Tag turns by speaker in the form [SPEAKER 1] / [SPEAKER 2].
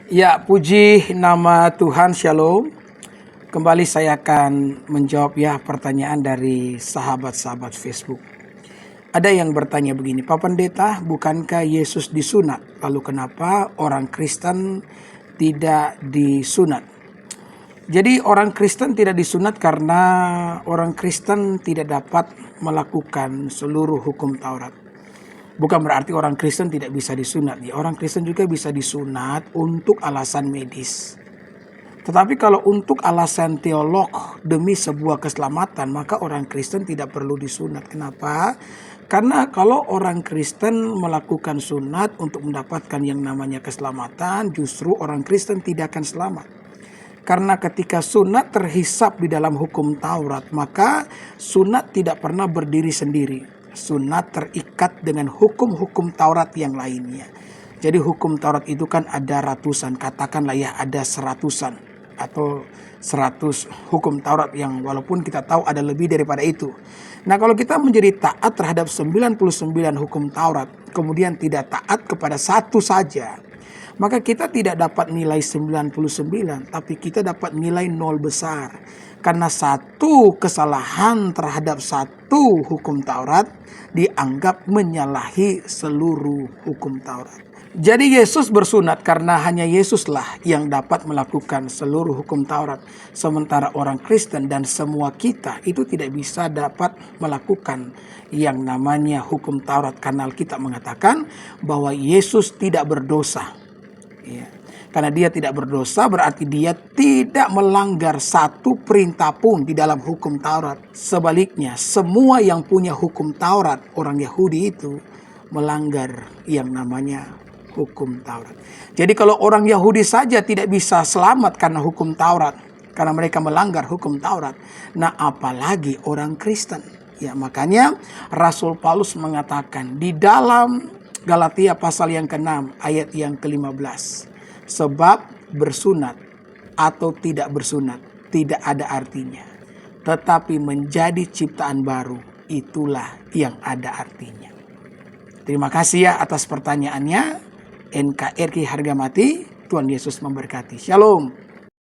[SPEAKER 1] Ya, puji nama Tuhan, Shalom. Kembali saya akan menjawab pertanyaan dari sahabat-sahabat Facebook. Ada yang bertanya begini, Pak Pendeta, bukankah Yesus disunat? Lalu kenapa orang Kristen tidak disunat? Jadi orang Kristen tidak disunat karena orang Kristen tidak dapat melakukan seluruh hukum Taurat. Bukan berarti orang Kristen tidak bisa disunat. Orang Kristen juga bisa disunat untuk alasan medis. Tetapi kalau untuk alasan teolog demi sebuah keselamatan, maka orang Kristen tidak perlu disunat. Kenapa? Karena kalau orang Kristen melakukan sunat untuk mendapatkan yang namanya keselamatan, justru orang Kristen tidak akan selamat. Karena ketika sunat terhisap di dalam hukum Taurat, maka sunat tidak pernah berdiri sendiri. Sunat terikat dengan hukum-hukum Taurat yang lainnya. Jadi hukum Taurat itu kan ada ratusan, katakanlah ada seratusan atau 100 hukum Taurat yang walaupun kita tahu ada lebih daripada itu. Nah, kalau kita menjadi taat terhadap 99 hukum Taurat, kemudian tidak taat kepada satu saja, maka kita tidak dapat nilai 99, tapi kita dapat nilai 0 besar. Karena satu kesalahan terhadap satu hukum Taurat dianggap menyalahi seluruh hukum Taurat. Jadi Yesus bersunat karena hanya Yesuslah yang dapat melakukan seluruh hukum Taurat. Sementara orang Kristen dan semua kita itu tidak bisa dapat melakukan yang namanya hukum Taurat. Karena Alkitab mengatakan bahwa Yesus tidak berdosa. Karena dia tidak berdosa berarti dia tidak melanggar satu perintah pun di dalam hukum Taurat. Sebaliknya, semua yang punya hukum Taurat, orang Yahudi itu melanggar yang namanya hukum Taurat. Jadi kalau orang Yahudi saja tidak bisa selamat karena hukum Taurat, karena mereka melanggar hukum Taurat, nah apalagi orang Kristen. Makanya Rasul Paulus mengatakan di dalam Galatia pasal yang ke-6 ayat yang ke-15. Sebab bersunat atau tidak bersunat tidak ada artinya. Tetapi menjadi ciptaan baru itulah yang ada artinya. Terima kasih atas pertanyaannya. NKRI harga mati. Tuhan Yesus memberkati. Shalom.